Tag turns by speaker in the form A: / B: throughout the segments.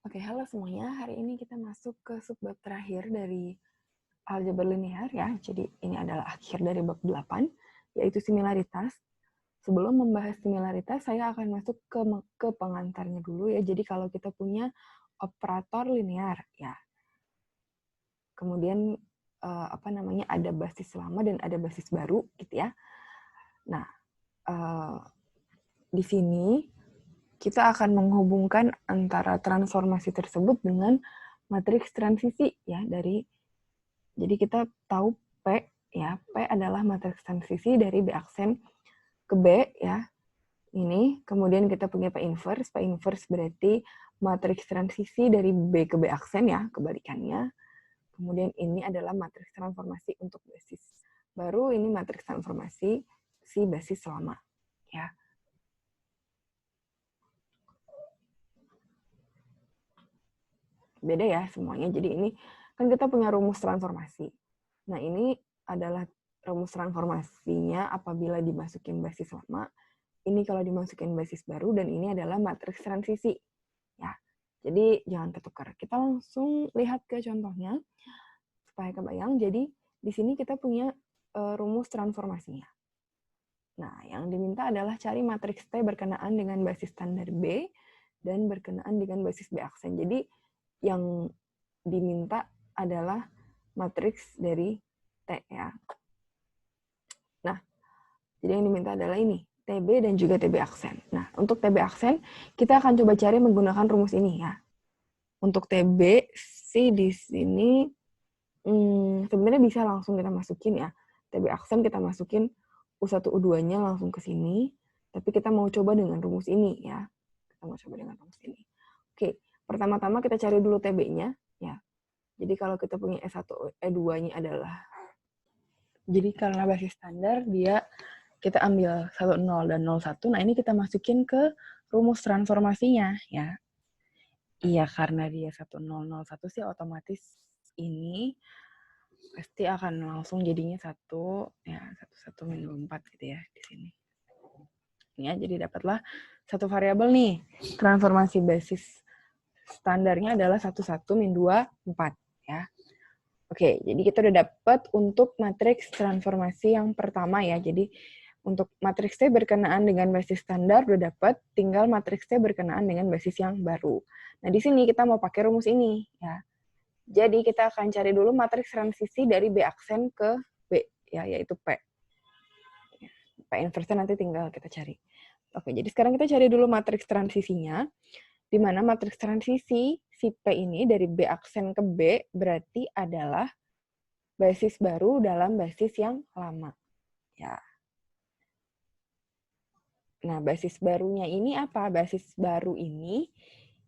A: Oke, halo semuanya. Hari ini kita masuk ke subbab terakhir dari aljabar linear ya. Jadi ini adalah akhir dari bab 8, yaitu similaritas. Sebelum membahas similaritas, saya akan masuk ke pengantarnya dulu ya. Jadi kalau kita punya operator linear ya. Kemudian ada basis lama dan ada basis baru gitu ya. Nah, di sini kita akan menghubungkan antara transformasi tersebut dengan matriks transisi ya jadi kita tahu P ya, P adalah matriks transisi dari B aksen ke B ya. Ini kemudian kita punya P inverse. P inverse berarti matriks transisi dari B ke B aksen ya, kebalikannya. Kemudian ini adalah matriks transformasi untuk basis baru, ini matriks transformasi si basis lama ya. Beda ya semuanya. Jadi ini kan kita punya rumus transformasi. Nah, ini adalah rumus transformasinya apabila dimasukin basis lama. Ini kalau dimasukin basis baru, dan ini adalah matriks transisi. Ya, jadi jangan ketukar. Kita langsung lihat ke contohnya supaya kebayang. Jadi di sini kita punya rumus transformasinya. Nah, yang diminta adalah cari matriks T berkenaan dengan basis standar B dan berkenaan dengan basis B aksen. Jadi yang diminta adalah matriks dari T ya. Nah, jadi yang diminta adalah ini, TB dan juga TB aksen. Nah, untuk TB aksen, kita akan coba cari menggunakan rumus ini ya. Untuk TB sih di sini sebenarnya bisa langsung kita masukin ya. TB aksen kita masukin U1 U2-nya langsung ke sini, tapi kita mau coba dengan rumus ini ya. Kita mau coba dengan rumus ini. Oke, pertama-tama kita cari dulu TB-nya ya. Jadi kalau kita punya E1 E2-nya adalah, jadi karena basis standar dia kita ambil 10 dan 01. Nah, ini kita masukin ke rumus transformasinya ya. Iya, karena dia 1001 sih otomatis ini pasti akan langsung jadinya 1 ya, 11 min 4 gitu ya di sini. Ya, jadi dapatlah satu variabel nih. Transformasi basis standarnya adalah 11 min 2 4 ya. Oke, jadi kita udah dapat untuk matriks transformasi yang pertama ya. Jadi untuk matriks T berkenaan dengan basis standar udah dapat, tinggal matriks T berkenaan dengan basis yang baru. Nah, di sini kita mau pakai rumus ini ya. Jadi kita akan cari dulu matriks transisi dari B aksen ke B ya, yaitu P. P inverse nanti tinggal kita cari. Oke, jadi sekarang kita cari dulu matriks transisinya, di mana matriks transisi si P ini dari B aksen ke B berarti adalah basis baru dalam basis yang lama. Ya. Nah, basis barunya ini apa? Basis baru ini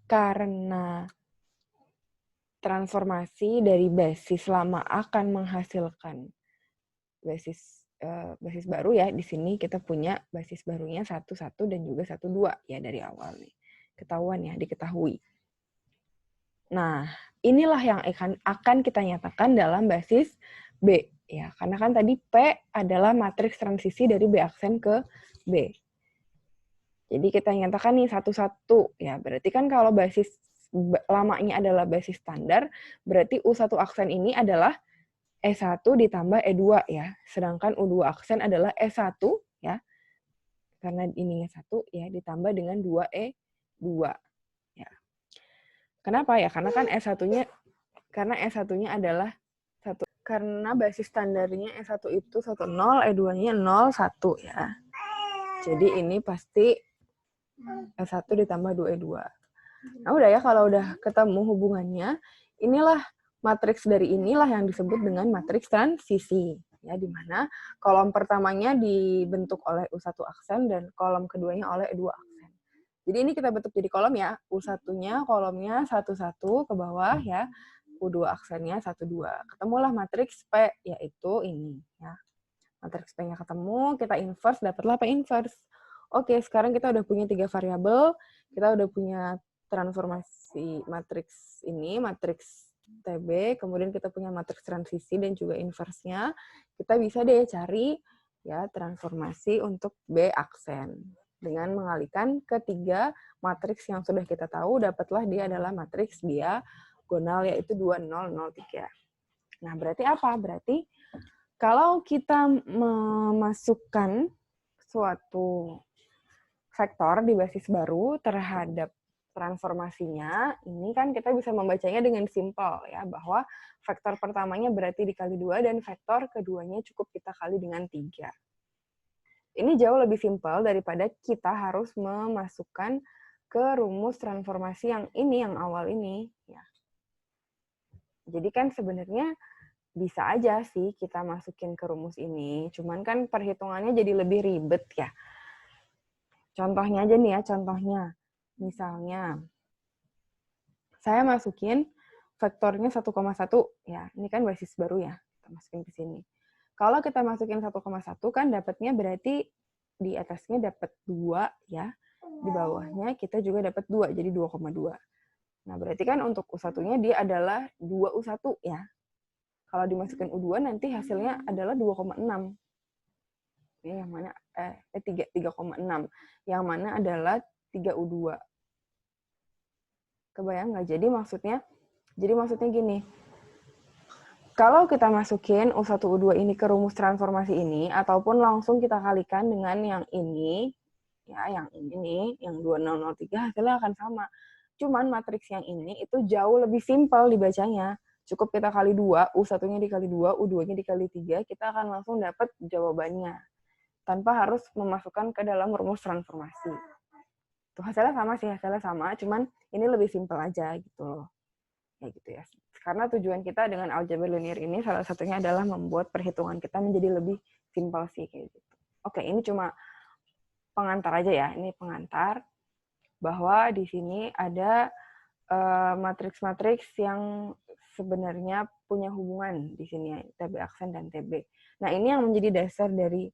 A: karena transformasi dari basis lama akan menghasilkan basis baru ya. Di sini kita punya basis barunya 1, 1 dan juga 1, 2 ya dari awal nih. Ketahuan ya, diketahui. Nah, inilah yang akan kita nyatakan dalam basis B ya. Karena kan tadi P adalah matriks transisi dari B aksen ke B. Jadi kita nyatakan nih 1, 1 ya. Berarti kan kalau basis lamanya adalah basis standar, berarti U1 aksen ini adalah E1 ditambah E2 ya. Sedangkan U2 aksen adalah E1 ya. Karena ininya 1 ya, ditambah dengan 2E2 ya. Kenapa ya? Karena kan E1-nya adalah 1. Karena basis standarnya E1 itu 10, E2-nya 01 ya. Jadi ini pasti E1 ditambah 2E2. Nah, udah ya, kalau udah ketemu hubungannya, inilah matriks dari inilah yang disebut dengan matriks transisi. Ya, di mana kolom pertamanya dibentuk oleh U1 aksen dan kolom keduanya oleh E2 aksen. Jadi ini kita bentuk jadi kolom ya. U1-nya kolomnya 1, 1 ke bawah ya. U2 aksennya 1, 2. Ketemulah matriks P, yaitu ini ya. Matriks P-nya ketemu, kita inverse, dapatlah P inverse. Oke, sekarang kita udah punya 3 variabel, kita udah punya transformasi matriks ini, matriks TB, kemudian kita punya matriks transisi dan juga inverse-nya. Kita bisa deh cari ya transformasi untuk B aksen. dengan mengalihkan ketiga matriks yang sudah kita tahu, dapatlah dia adalah matriks diagonal, yaitu 2, 0, 0, 3. Nah, berarti apa? Berarti kalau kita memasukkan suatu vektor di basis baru terhadap transformasinya, ini kan kita bisa membacanya dengan simpel ya, bahwa vektor pertamanya berarti dikali 2 dan vektor keduanya cukup kita kali dengan 3. Ini jauh lebih simpel daripada kita harus memasukkan ke rumus transformasi yang ini, yang awal ini. Ya. Jadi kan sebenarnya bisa aja sih kita masukin ke rumus ini, cuman kan perhitungannya jadi lebih ribet ya. Contohnya aja nih ya, contohnya. Misalnya, saya masukin vektornya 1,1, ya. Ini kan basis baru ya, kita masukin ke sini. Kalau kita masukin 1,1 kan dapatnya berarti di atasnya dapat 2 ya. Di bawahnya kita juga dapat 2, jadi 2,2. Nah, berarti kan untuk U1-nya dia adalah 2U1 ya. Kalau dimasukin U2 nanti hasilnya adalah 2,6. Ya, yang mana 3,6. Yang mana adalah 3U2. Kebayang nggak? Jadi maksudnya gini. Kalau kita masukin U1, U2 ini ke rumus transformasi ini, ataupun langsung kita kalikan dengan yang ini, ya, yang ini nih, yang 2003, hasilnya akan sama. Cuman matriks yang ini itu jauh lebih simpel dibacanya. Cukup kita kali 2, U1-nya dikali 2, U2-nya dikali 3, kita akan langsung dapat jawabannya. Tanpa harus memasukkan ke dalam rumus transformasi. Tuh, hasilnya sama sih, hasilnya sama, cuman ini lebih simpel aja gitu loh. Ya gitu ya. Karena tujuan kita dengan aljabar linear ini salah satunya adalah membuat perhitungan kita menjadi lebih simpel sih kayak gitu. Oke, ini cuma pengantar aja ya. Ini pengantar bahwa di sini ada matriks-matriks yang sebenarnya punya hubungan di sini ya, TB aksen dan TB. Nah, ini yang menjadi dasar dari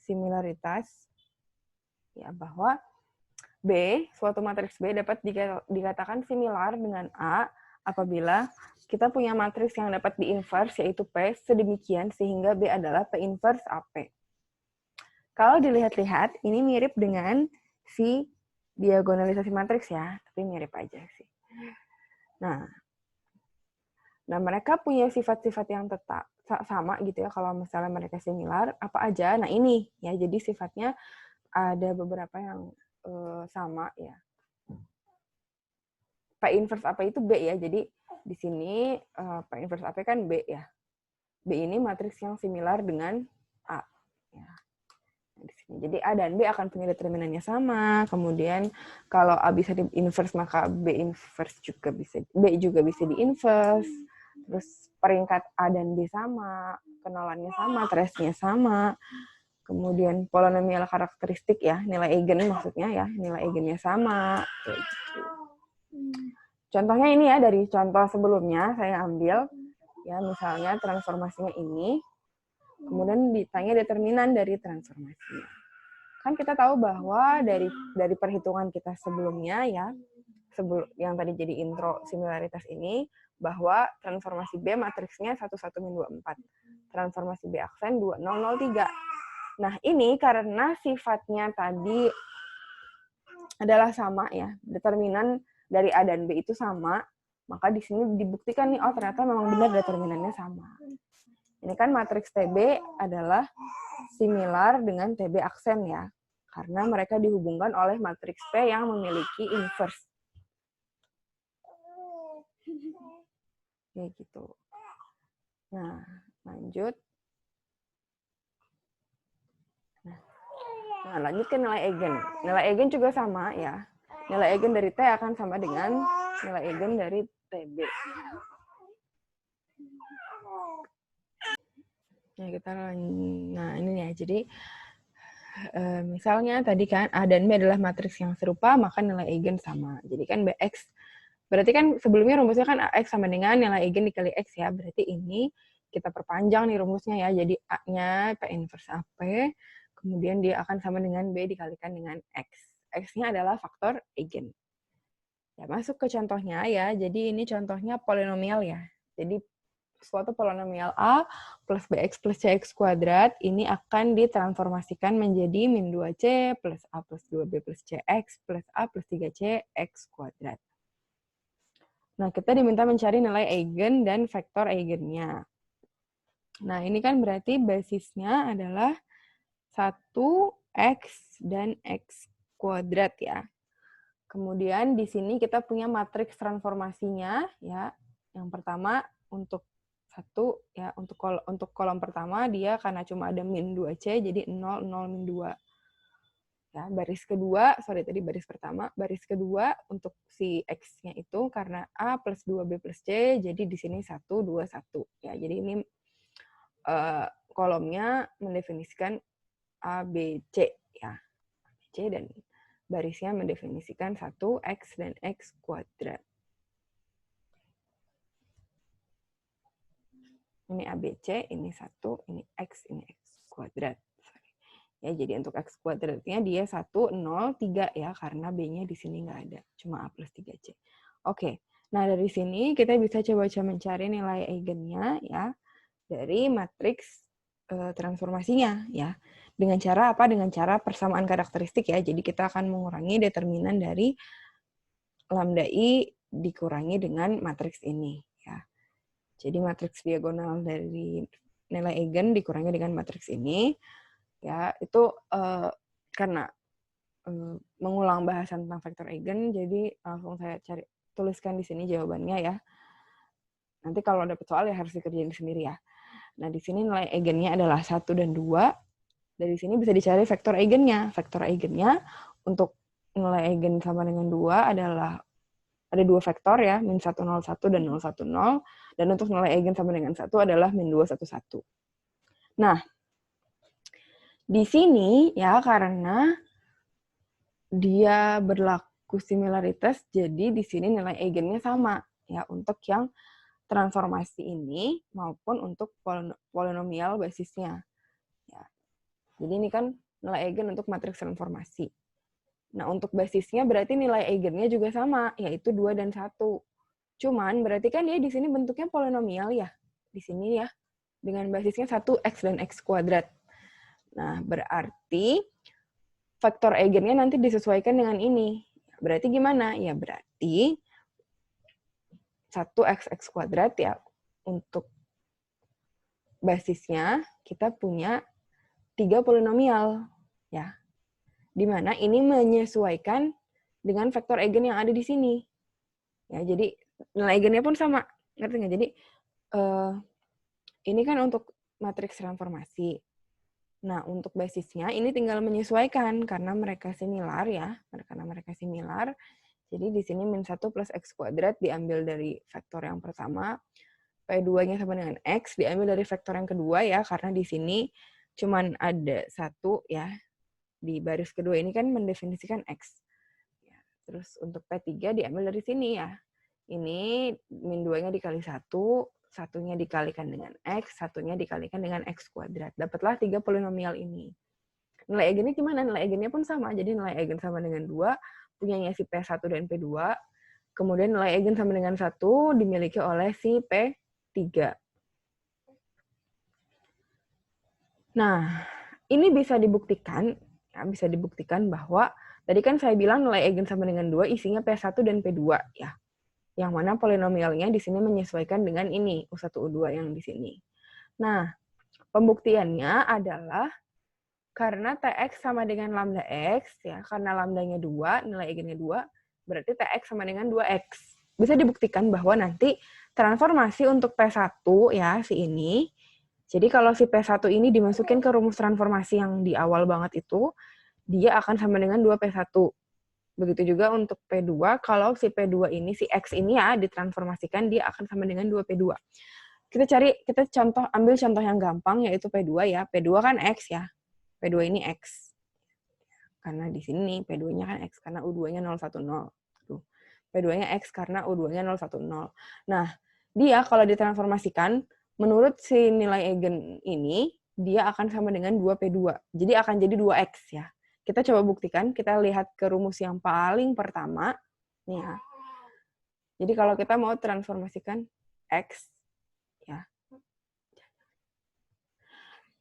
A: similaritas ya, bahwa B, suatu matriks B dapat dikatakan similar dengan A apabila kita punya matriks yang dapat di-inverse, yaitu P, sedemikian sehingga B adalah P inverse AP. Kalau dilihat-lihat, ini mirip dengan si diagonalisasi matriks ya, tapi mirip aja sih. Nah mereka punya sifat-sifat yang tetap sama gitu ya, kalau misalnya mereka similar, apa aja? Nah ini ya, jadi sifatnya ada beberapa yang sama ya. P inverse AP itu B ya, jadi di sini P inverse AP kan B ya. B ini matriks yang similar dengan A. Ya. Di sini. Jadi A dan B akan punya determinannya sama. Kemudian kalau A bisa di inverse maka B inverse juga bisa, B juga bisa di inverse. Terus peringkat A dan B sama, kenalannya sama, trace-nya sama. Kemudian polinomial karakteristik ya, nilai eigen maksudnya ya, nilai eigennya sama. Kayak gitu. Contohnya ini ya, dari contoh sebelumnya saya ambil, ya misalnya transformasinya ini, kemudian ditanya determinan dari transformasinya. Kan kita tahu bahwa dari perhitungan kita sebelumnya ya, yang tadi jadi intro similaritas ini, bahwa transformasi B matriksnya 1, 1, min 2, 4. Transformasi B aksen 2, 0, 0, 3. Nah ini karena sifatnya tadi adalah sama ya, determinan dari A dan B itu sama, maka di sini dibuktikan nih, oh ternyata memang benar determinannya sama. Ini kan matriks TB adalah similar dengan TB aksen ya, karena mereka dihubungkan oleh matriks P yang memiliki inverse. Kayak gitu. Nah, lanjut. Nah, lanjut ke nilai eigen. Nilai eigen juga sama ya. Nilai eigen dari T akan sama dengan nilai eigen dari TB. Nah ini ya, jadi misalnya tadi kan A dan B adalah matriks yang serupa, maka nilai eigen sama. Jadi kan BX, berarti kan sebelumnya rumusnya kan AX sama dengan nilai eigen dikali X ya, berarti ini kita perpanjang nih rumusnya ya, jadi A-nya P inverse AP, kemudian dia akan sama dengan B dikalikan dengan X. X-nya adalah faktor eigen. Ya, masuk ke contohnya ya, jadi ini contohnya polinomial ya. Jadi suatu polinomial A plus BX plus CX kuadrat ini akan ditransformasikan menjadi min 2C plus A plus 2B plus CX plus A plus 3C X kuadrat. Nah, kita diminta mencari nilai eigen dan vektor eigennya. Nah, ini kan berarti basisnya adalah 1X dan X kuadrat ya. Kemudian di sini kita punya matriks transformasinya ya. Yang pertama untuk untuk kolom pertama dia karena cuma ada min 2C jadi 0 0 min 2. Ya, baris kedua baris kedua untuk si X-nya itu karena A plus 2B plus C, jadi di sini 1, 2, 1. Ya, jadi ini kolomnya mendefinisikan A, B, C. Ya, C dan barisnya mendefinisikan 1X dan X kuadrat. Ini ABC, ini 1, ini X kuadrat. Ya, jadi untuk X kuadratnya dia 1, 0, 3 ya, karena B-nya di sini nggak ada. Cuma A plus 3C. Oke, nah dari sini kita bisa coba mencari nilai eigennya ya, dari matriks transformasinya ya. Dengan cara apa? Dengan cara persamaan karakteristik ya. Jadi kita akan mengurangi determinan dari lambda I dikurangi dengan matriks ini ya. Jadi matriks diagonal dari nilai eigen dikurangi dengan matriks ini. Ya, itu karena mengulang bahasan tentang vektor eigen, jadi langsung saya tuliskan di sini jawabannya ya. Nanti kalau dapat soal ya harus dikerjain sendiri ya. Nah, di sini nilai eigennya adalah 1 dan 2. Dari sini bisa dicari vektor eigennya. Vektor eigennya untuk nilai eigen sama dengan 2 adalah ada 2 vektor ya, min 101 dan 010. Dan untuk nilai eigen sama dengan 1 adalah min 211. Nah, di sini ya karena dia berlaku similaritas, jadi di sini nilai eigennya sama ya untuk yang transformasi ini maupun untuk polinomial basisnya. Ya. Jadi ini kan nilai eigen untuk matriks transformasi. Nah, untuk basisnya berarti nilai eigennya juga sama, yaitu 2 dan 1. Cuman berarti kan dia di sini bentuknya polinomial ya. Di sini ya, dengan basisnya 1X dan X kuadrat. Nah, berarti faktor eigennya nanti disesuaikan dengan ini. Berarti gimana? Ya berarti 1x kuadrat ya, untuk basisnya kita punya 3 polinomial. Ya, di mana ini menyesuaikan dengan faktor eigen yang ada di sini. Ya, jadi nilai eigennya pun sama. Ngerti nggak? Jadi ini kan untuk matriks transformasi. Nah, untuk basisnya ini tinggal menyesuaikan karena mereka similar ya. Karena mereka similar, jadi di sini min 1 plus X kuadrat diambil dari vektor yang pertama. P2-nya sama dengan X diambil dari vektor yang kedua ya, karena di sini cuman ada 1 ya. Di baris kedua ini kan mendefinisikan X. Ya, terus untuk P3 diambil dari sini ya. Ini min 2-nya dikali 1, satunya dikalikan dengan X, satunya dikalikan dengan X kuadrat. Dapatlah 3 polinomial ini. Nilai eigennya gimana? Nilai eigennya pun sama. Jadi nilai eigen sama dengan 2, punyanya si P1 dan P2. Kemudian nilai eigen sama dengan 1 dimiliki oleh si P3. Nah, ini bisa dibuktikan bahwa tadi kan saya bilang nilai eigen sama dengan 2 isinya P1 dan P2 ya. Yang mana polinomialnya di sini menyesuaikan dengan ini, U1, U2 yang di sini. Nah, pembuktiannya adalah karena Tx sama dengan lambda X, ya, karena lambdanya 2, nilai eigennya 2, berarti Tx sama dengan 2X. Bisa dibuktikan bahwa nanti transformasi untuk P1, ya, si ini, jadi kalau si P1 ini dimasukin ke rumus transformasi yang di awal banget itu, dia akan sama dengan 2P1. Begitu juga untuk P2, kalau si P2 ini, si X ini ya, ditransformasikan, dia akan sama dengan 2P2. Kita ambil contoh yang gampang, yaitu P2 ya. P2 kan X ya. P2 ini X. Karena di sini P2-nya kan X, karena U2-nya 010. P2-nya X karena U2-nya 010. Nah, dia kalau ditransformasikan, menurut si nilai eigen ini, dia akan sama dengan 2P2. Jadi akan jadi 2X ya. Kita coba buktikan, kita lihat ke rumus yang paling pertama. Nih ya. Jadi kalau kita mau transformasikan X, ya,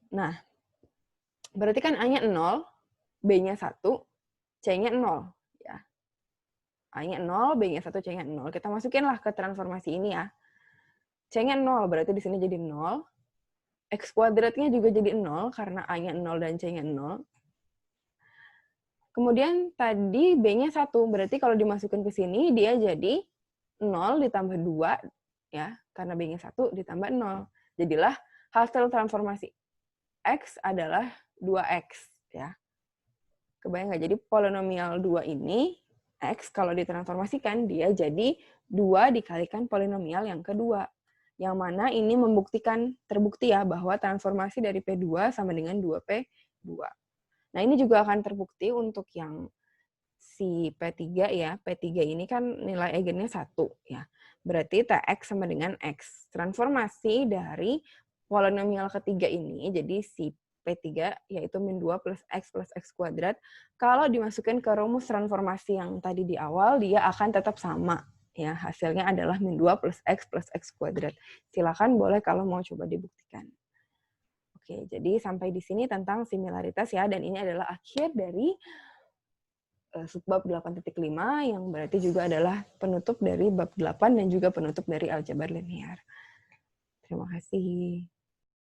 A: Nah, berarti kan A-nya 0, B-nya 1, C-nya 0. Ya. A-nya 0, B-nya 1, C-nya 0. Kita masukinlah ke transformasi ini ya. C-nya 0, berarti di sini jadi 0. X kuadratnya juga jadi 0, karena A-nya 0 dan C-nya 0. Kemudian tadi B-nya 1, berarti kalau dimasukin ke sini, dia jadi 0 ditambah 2, ya, karena B-nya 1 ditambah 0. Jadilah hasil transformasi X adalah 2X. Ya. Kebayang nggak? Jadi polinomial 2 ini, X kalau ditransformasikan, dia jadi 2 dikalikan polinomial yang kedua. Yang mana ini terbukti ya, bahwa transformasi dari P2 sama dengan 2P2. Nah, ini juga akan terbukti untuk yang si P3 ya. P3 ini kan nilai eigennya 1 ya. Berarti TX sama dengan X. Transformasi dari polinomial ketiga ini, jadi si P3 yaitu min 2 plus X kuadrat, kalau dimasukkan ke rumus transformasi yang tadi di awal, dia akan tetap sama. Ya, hasilnya adalah min 2 plus X kuadrat. Silakan boleh kalau mau coba dibuktikan. Oke, jadi sampai di sini tentang similaritas ya, dan ini adalah akhir dari subbab 8.5 yang berarti juga adalah penutup dari bab 8 dan juga penutup dari aljabar linear. Terima kasih.